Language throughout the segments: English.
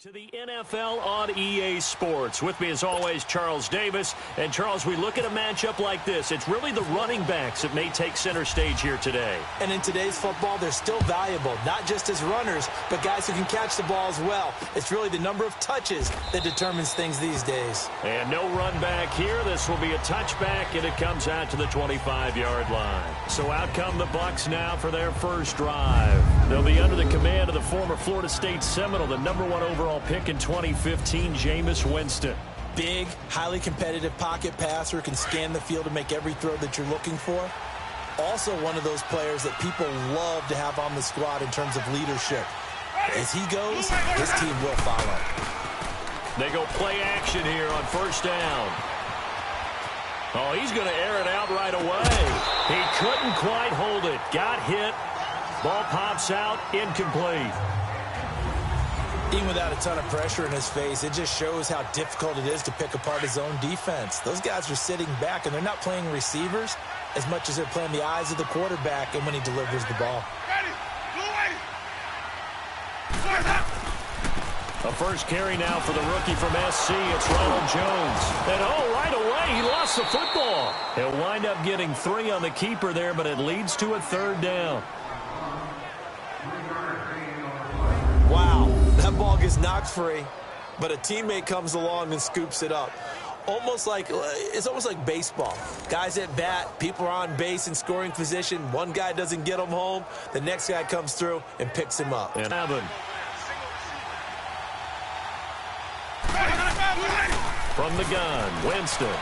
To the NFL on EA Sports. With me as always, Charles Davis. And Charles, we look at a matchup like this. It's really the running backs that may take center stage here today. And in today's football, they're still valuable, not just as runners, but guys who can catch the ball as well. It's really the number of touches that determines things these days. And no run back here. This will be a touchback, and it comes out to the 25-yard line. So out come the Bucs now for their first drive. They'll be under the command of the former Florida State Seminole, the #1 overall pick in 2015, Jameis Winston. Big, highly competitive pocket passer, can scan the field to make every throw that you're looking for. Also one of those players that people love to have on the squad in terms of leadership. As he goes, his team will follow. They go play action here on first down. Oh, he's going to air it out right away. He couldn't quite hold it. Got hit. Ball pops out, incomplete. Even without a ton of pressure in his face, it just shows how difficult it is to pick apart his own defense. Those guys are sitting back, and they're not playing receivers as much as they're playing the eyes of the quarterback and when he delivers the ball. A first carry now for the rookie from SC. It's Ronald Jones. And, right away, he lost the football. He'll wind up getting 3 on the keeper there, but it leads to a third down. Wow, that ball gets knocked free, but a teammate comes along and scoops it up. It's almost like baseball. Guys at bat, people are on base in scoring position. One guy doesn't get him home. The next guy comes through and picks him up. And Evan. From the gun, Winston.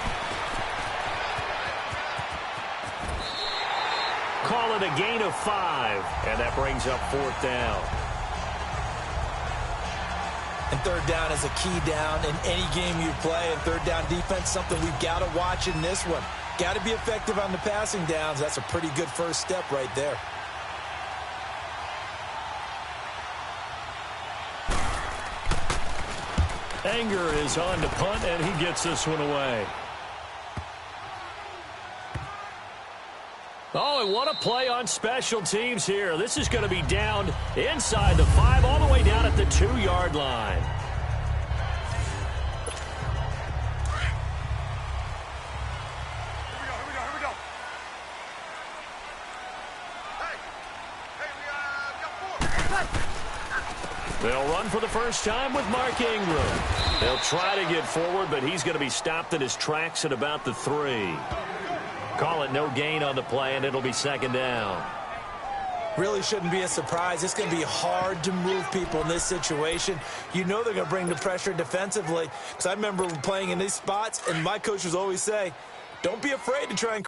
Call it a gain of 5, and that brings up 4th down. And third down is a key down in any game you play. And third down defense, something we've got to watch in this one. Got to be effective on the passing downs. That's a pretty good first step right there. Anger is on to punt, and he gets this one away. Oh, and what a play on special teams here. This is going to be down inside the 5, all the way down at the 2-yard line. Here we go. We got 4. They'll run for the first time with Mark Ingram. They'll try to get forward, but he's going to be stopped in his tracks at about the 3. Call it no gain on the play, and it'll be 2nd down. Really shouldn't be a surprise. It's going to be hard to move people in this situation. You know they're going to bring the pressure defensively. Because I remember playing in these spots, and my coaches always say, don't be afraid to try and...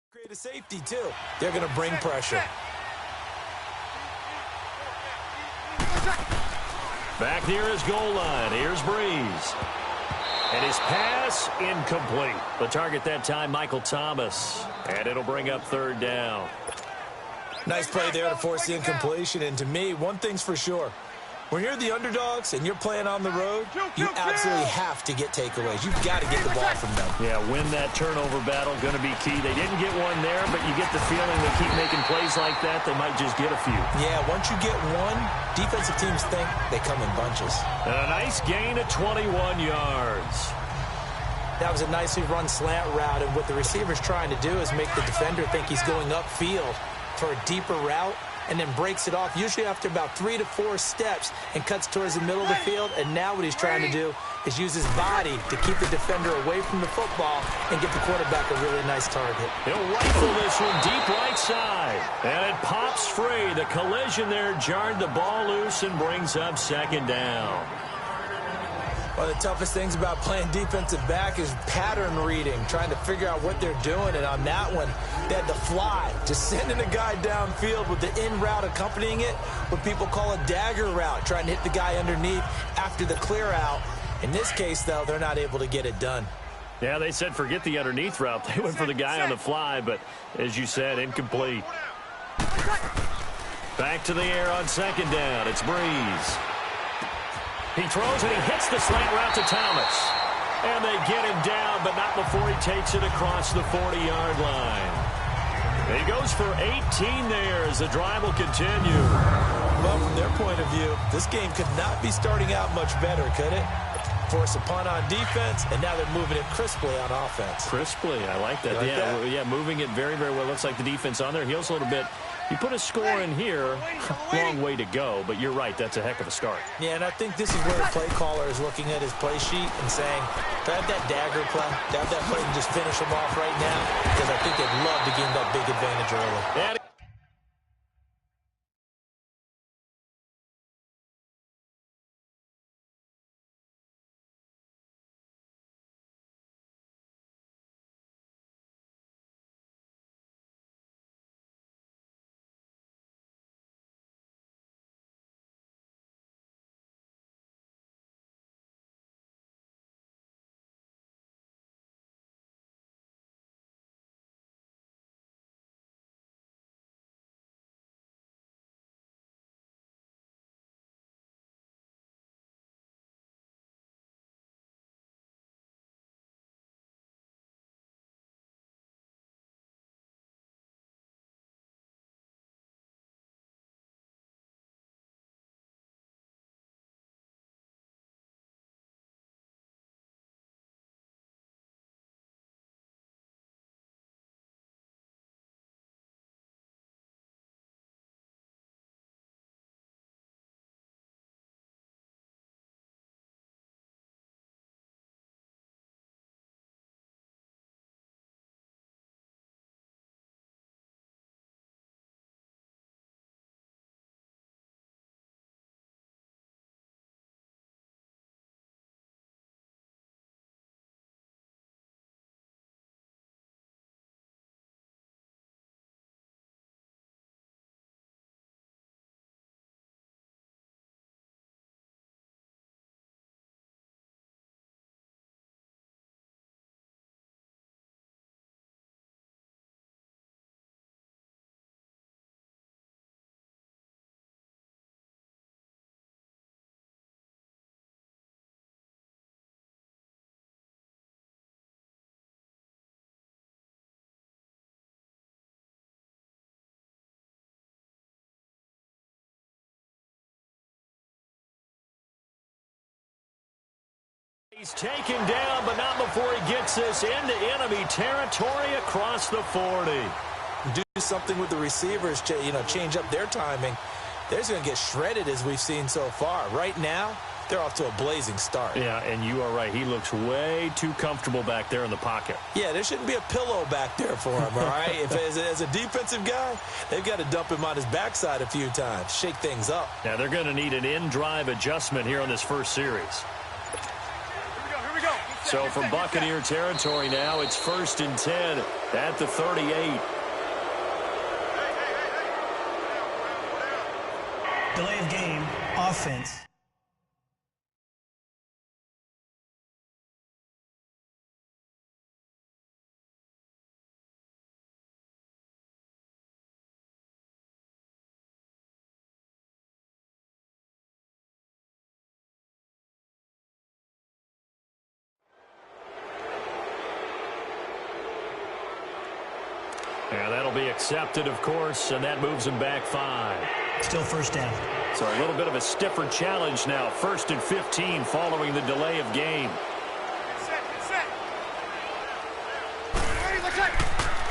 create a safety, too. They're going to bring pressure. Back near his goal line. Here's Breeze. And his pass incomplete. The target that time, Michael Thomas. And it'll bring up 3rd down. Nice play there to force the incompletion. And to me, one thing's for sure. When you're the underdogs and you're playing on the road, you absolutely have to get takeaways. You've got to get the ball from them. Yeah, win that turnover battle, going to be key. They didn't get one there, but you get the feeling they keep making plays like that, they might just get a few. Yeah, once you get one, defensive teams think they come in bunches. And a nice gain of 21 yards. That was a nicely run slant route, and what the receiver's trying to do is make the defender think he's going upfield for a deeper route, and then breaks it off, usually after about 3 to 4 steps, and cuts towards the middle of the field. And now what he's trying to do is use his body to keep the defender away from the football and give the quarterback a really nice target. He'll rifle this one deep right side. And it pops free. The collision there jarred the ball loose and brings up 2nd down. One of the toughest things about playing defensive back is pattern reading, trying to figure out what they're doing. And on that one, they had to fly, just sending a guy downfield with the in route accompanying it, what people call a dagger route, trying to hit the guy underneath after the clear out. In this case, though, they're not able to get it done. Yeah, they said forget the underneath route. They went for the guy on the fly, but as you said, incomplete. Back to the air on second down. It's Breeze. He throws and he hits the slant route to Thomas. And they get him down, but not before he takes it across the 40-yard line. He goes for 18 there as the drive will continue. Well, from their point of view, this game could not be starting out much better, could it? Force a punt on defense, and now they're moving it crisply on offense. Crisply, I like that. Yeah, moving it very, very well. Looks like the defense on their heels a little bit. You put a score in here, long way to go, but you're right, that's a heck of a start. Yeah, and I think this is where the play caller is looking at his play sheet and saying, grab that dagger play, grab that play and just finish him off right now, because I think they'd love to gain that big advantage early. He's taken down, but not before he gets this into enemy territory across the 40. Do something with the receivers, change up their timing. They're just going to get shredded as we've seen so far. Right now, they're off to a blazing start. Yeah, and you are right. He looks way too comfortable back there in the pocket. Yeah, there shouldn't be a pillow back there for him, all right? If as a defensive guy, they've got to dump him on his backside a few times, shake things up. Now, they're going to need an in-drive adjustment here on this first series. So from Buccaneer territory now, it's 1st and 10 at the 38. Delay of game, offense. And that'll be accepted, of course, and that moves him back 5. Still first down. So a little bit of a stiffer challenge now. 1st and 15 following the delay of game.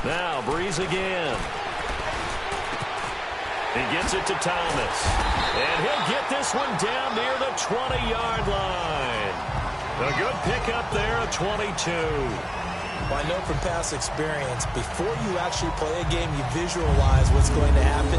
Now Breeze again. He gets it to Thomas. And he'll get this one down near the 20-yard line. A good pickup there, a 22. Well, I know from past experience, before you actually play a game, you visualize what's going to happen.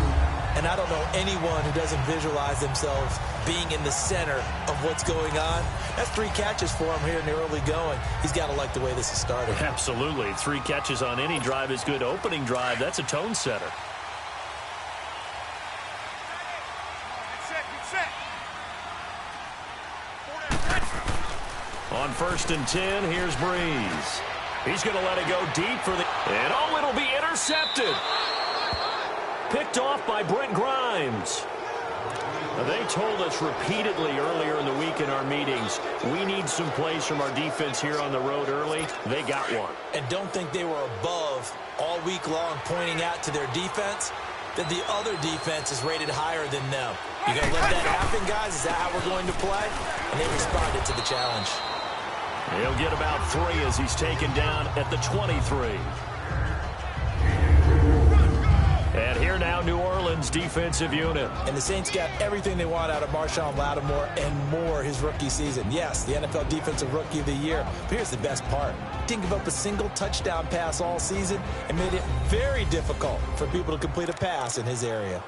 And I don't know anyone who doesn't visualize themselves being in the center of what's going on. That's 3 catches for him here in the early going. He's got to like the way this is started. Absolutely. 3 catches on any drive is good. Opening drive, that's a tone setter. On 1st and 10, here's Breeze. He's going to let it go deep for the... And oh, it'll be intercepted. Picked off by Brent Grimes. Now, they told us repeatedly earlier in the week in our meetings, we need some plays from our defense here on the road early. They got one. And don't think they were above all week long pointing out to their defense that the other defense is rated higher than them. You going to let that happen, guys? Is that how we're going to play? And they responded to the challenge. He'll get about 3 as he's taken down at the 23. And here now, New Orleans defensive unit. And the Saints got everything they want out of Marshawn Lattimore and more his rookie season. Yes, the NFL Defensive Rookie of the Year. But here's the best part. Didn't give up a single touchdown pass all season and made it very difficult for people to complete a pass in his area.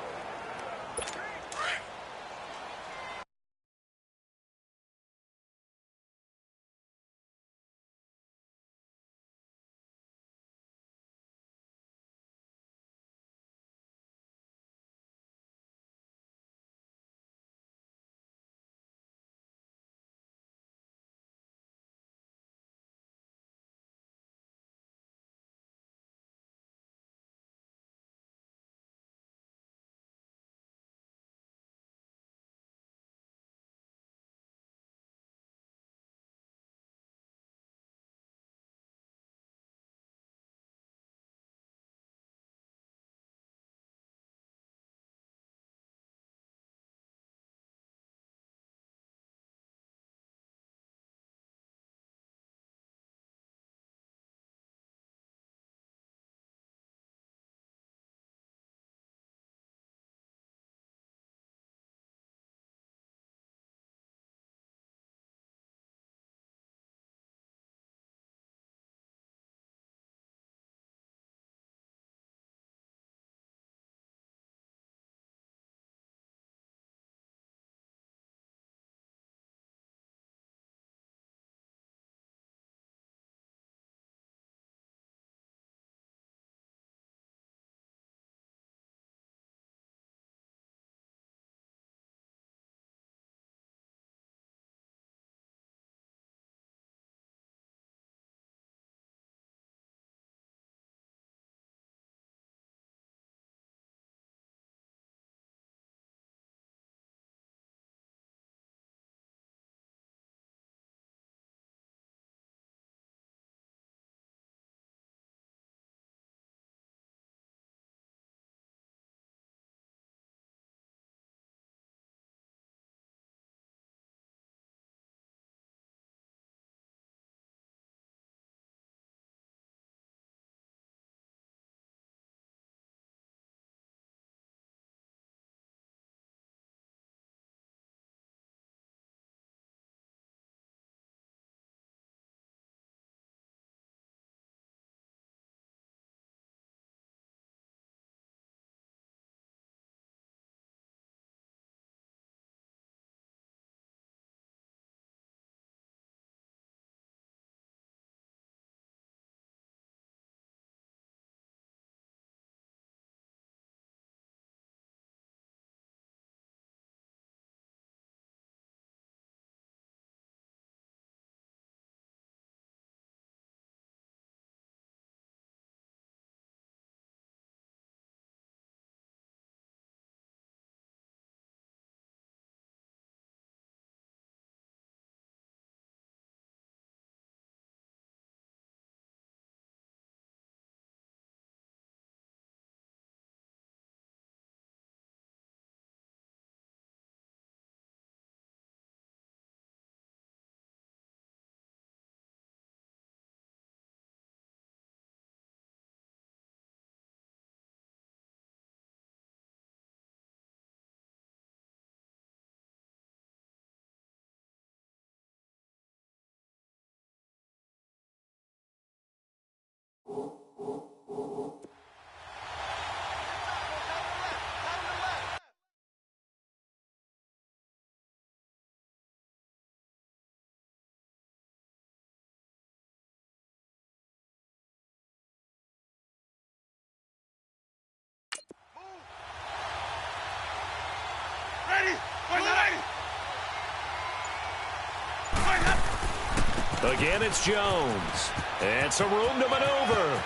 Again, it's Jones. And some room to maneuver.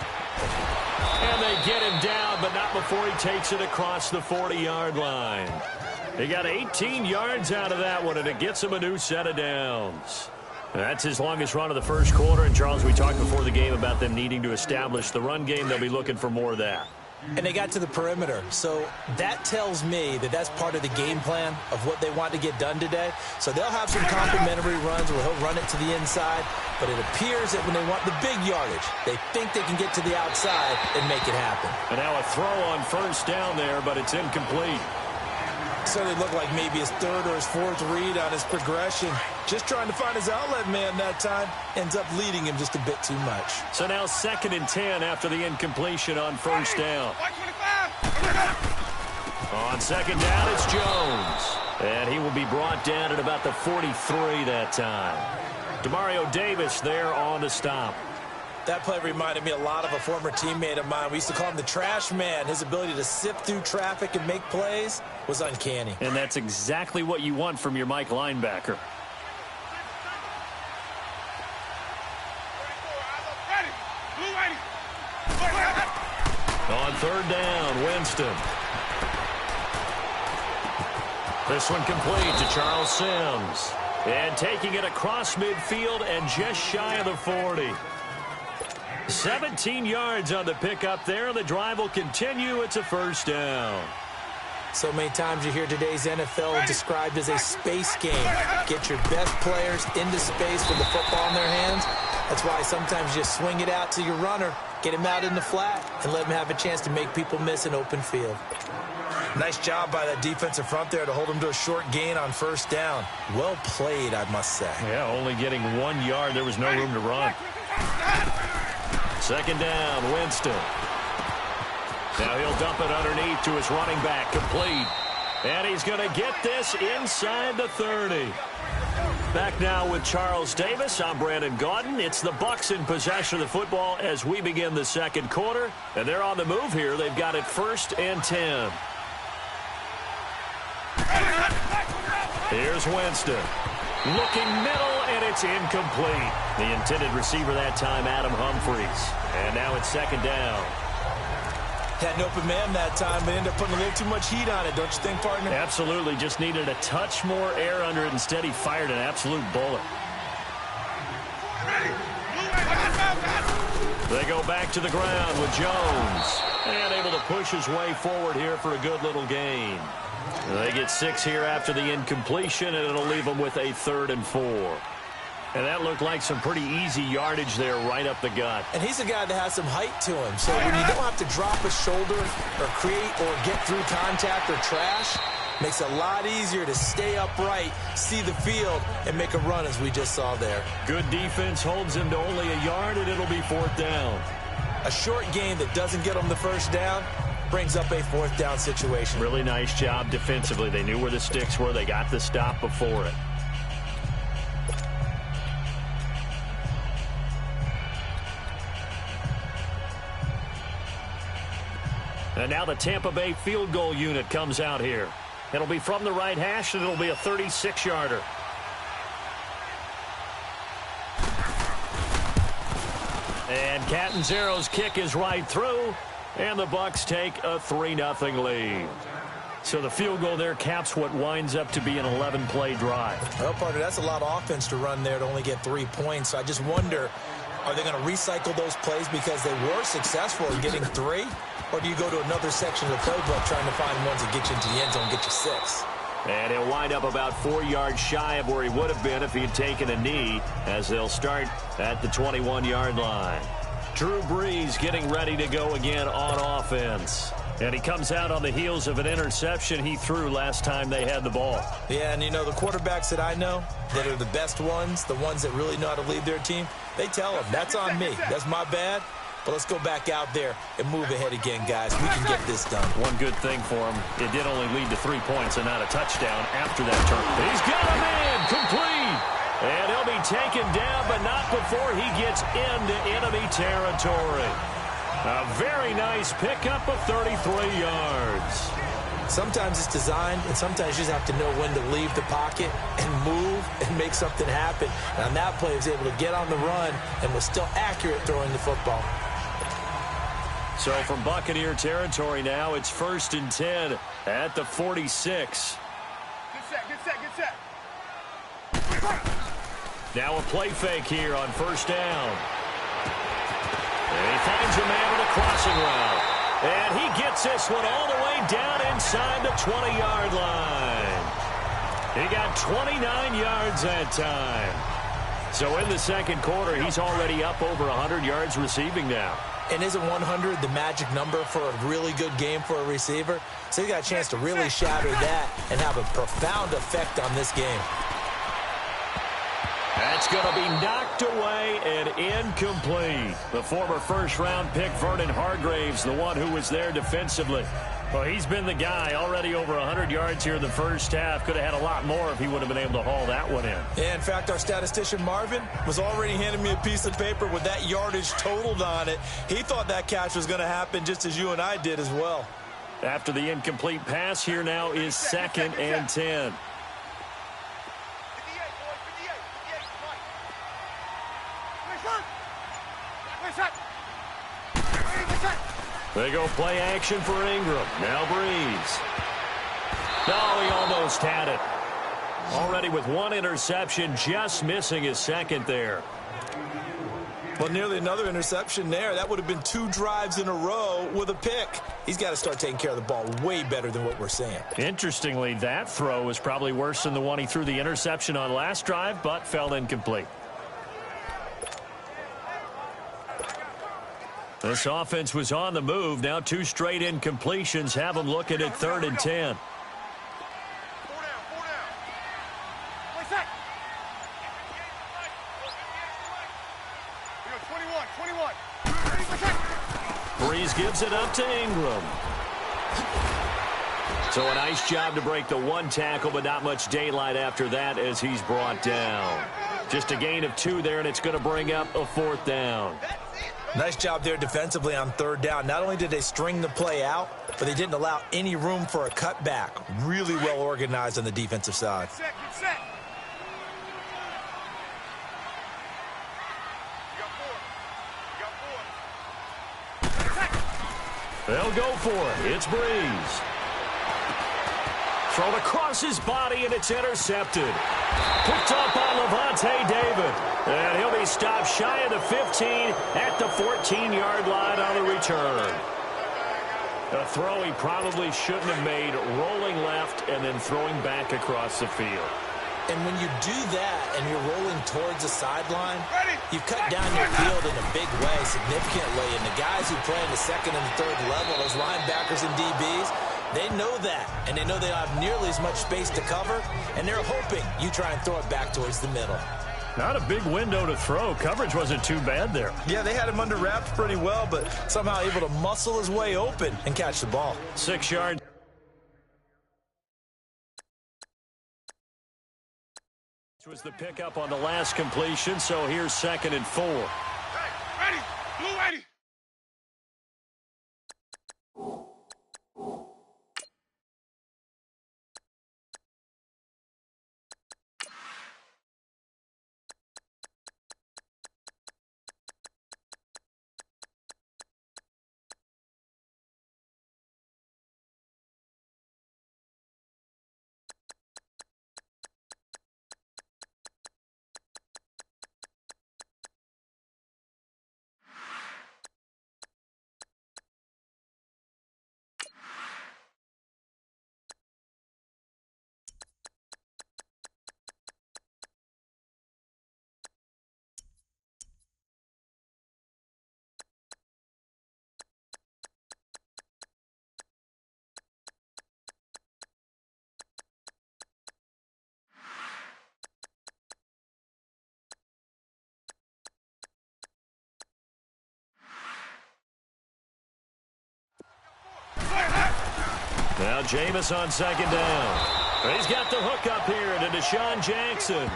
And they get him down, but not before he takes it across the 40-yard line. He got 18 yards out of that one, and it gets him a new set of downs. That's his longest run of the first quarter. And, Charles, we talked before the game about them needing to establish the run game. They'll be looking for more of that. And they got to the perimeter. So that tells me that that's part of the game plan of what they want to get done today. So they'll have some complimentary runs where he'll run it to the inside. But it appears that when they want the big yardage, they think they can get to the outside and make it happen. And now a throw on first down there, but it's incomplete. Certainly looked like maybe his third or his fourth read on his progression. Just trying to find his outlet man that time. Ends up leading him just a bit too much. So now 2nd and 10 after the incompletion on first down. On 2nd down, it's Jones. And he will be brought down at about the 43 that time. Demario Davis there on the stop. That play reminded me a lot of a former teammate of mine. We used to call him the trash man. His ability to sift through traffic and make plays was uncanny. And that's exactly what you want from your Mike linebacker. On 3rd down, Winston. This one complete to Charles Sims. And taking it across midfield and just shy of the 40. 17 yards on the pickup there. The drive will continue. It's a first down. So many times you hear today's NFL described as a space game. Get your best players into space with the football in their hands. That's why sometimes you swing it out to your runner, get him out in the flat, and let him have a chance to make people miss an open field. Nice job by that defensive front there to hold him to a short gain on first down. Well played, I must say. Yeah, only getting 1 yard. There was no room to run. 2nd down, Winston. Now he'll dump it underneath to his running back, complete. And he's going to get this inside the 30. Back now with Charles Davis. I'm Brandon Gaudin. It's the Bucs in possession of the football as we begin the 2nd quarter. And they're on the move here. They've got it 1st and 10. Here's Winston. Looking middle, and it's incomplete. The intended receiver that time, Adam Humphries. And now it's 2nd down. Had an open man that time, but ended up putting a little too much heat on it, don't you think, partner? Absolutely. Just needed a touch more air under it. Instead, he fired an absolute bullet. They go back to the ground with Jones. And able to push his way forward here for a good little gain. They get 6 here after the incompletion, and it'll leave them with a 3rd and 4. And that looked like some pretty easy yardage there right up the gut. And he's a guy that has some height to him. So when you don't have to drop a shoulder or create or get through contact or trash, makes it a lot easier to stay upright, see the field, and make a run as we just saw there. Good defense holds him to only a yard, and it'll be 4th down. A short gain that doesn't get him the first down brings up a 4th down situation. Really nice job defensively. They knew where the sticks were. They got the stop before it. And now the Tampa Bay field goal unit comes out here. It'll be from the right hash, and it'll be a 36-yarder. And Catanzaro's kick is right through, and the Bucs take a 3-0 lead. So the field goal there caps what winds up to be an 11-play drive. Well, partner, that's a lot of offense to run there to only get 3 points. So I just wonder, are they going to recycle those plays because they were successful in getting 3? Or do you go to another section of the playbook trying to find ones that get you into the end zone and get you 6? And he'll wind up about 4 yards shy of where he would have been if he had taken a knee, as they'll start at the 21-yard line. Drew Brees getting ready to go again on offense. And he comes out on the heels of an interception he threw last time they had the ball. Yeah, and you know, the quarterbacks that I know that are the best ones, the ones that really know how to lead their team, they tell them, that's on me. That's my bad. But let's go back out there and move ahead again, guys. We can get this done. One good thing for him, it did only lead to 3 points and not a touchdown after that turn. He's got a man, complete. And he'll be taken down, but not before he gets into enemy territory. A very nice pickup of 33 yards. Sometimes it's designed, and sometimes you just have to know when to leave the pocket and move and make something happen. And on that play, he was able to get on the run and was still accurate throwing the football. So from Buccaneer territory now, it's 1st and 10 at the 46. Get set, get set, get set. Now a play fake here on 1st down. And he finds a man with a crossing route. And he gets this one all the way down inside the 20-yard line. He got 29 yards that time. So in the second quarter, he's already up over 100 yards receiving now. And isn't 100 the magic number for a really good game for a receiver? So he got a chance to really shatter that and have a profound effect on this game. That's going to be knocked away and incomplete. The former first-round pick, Vernon Hargraves, the one who was there defensively. Well, he's been the guy already over 100 yards here in the first half. Could have had a lot more if he would have been able to haul that one in. Yeah, in fact, our statistician Marvin was already handing me a piece of paper with that yardage totaled on it. He thought that catch was going to happen just as you and I did as well. After the incomplete pass, here now is 2nd and 10. They go play action for Ingram. Now Breeze. No, he almost had it. Already with one interception, just missing his second there. Well, nearly another interception there. That would have been 2 drives in a row with a pick. He's got to start taking care of the ball way better than what we're seeing. Interestingly, that throw was probably worse than the one he threw the interception on last drive, but fell incomplete. This offense was on the move. Now 2 straight incompletions have them looking at 3rd and 10. 4 down, 4 down. Play set. 21, 21. Breeze gives it up to Ingram. So a nice job to break the 1 tackle, but not much daylight after that as he's brought down. Just a gain of 2 there, and it's going to bring up a 4th down. Nice job there defensively on 3rd down. Not only did they string the play out, but they didn't allow any room for a cutback. Really well organized on the defensive side. Get set, get set. You got 4. They'll go for it. It's Breeze. Thrown across his body, and it's intercepted. Picked up by Levante David. And he'll be stopped shy of the 15 at the 14-yard line on the return. A throw he probably shouldn't have made, rolling left and then throwing back across the field. And when you do that and you're rolling towards the sideline, you've cut down your field in a big way, significantly. And the guys who play in the 2nd and the 3rd level, those linebackers and DBs, they know that. And they know they don't have nearly as much space to cover. And they're hoping you try and throw it back towards the middle. Not a big window to throw. Coverage wasn't too bad there. Yeah, they had him under wraps pretty well, but somehow able to muscle his way open and catch the ball. 6 yards. This was the pickup on the last completion, so here's 2nd and 4. Hey, ready, blue ready. Now Jameis on 2nd down. He's got the hook up here to Deshaun Jackson.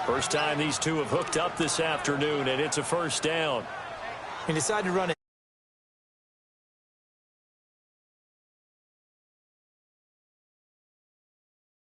First time these two have hooked up this afternoon, and it's a 1st down. He decided to run a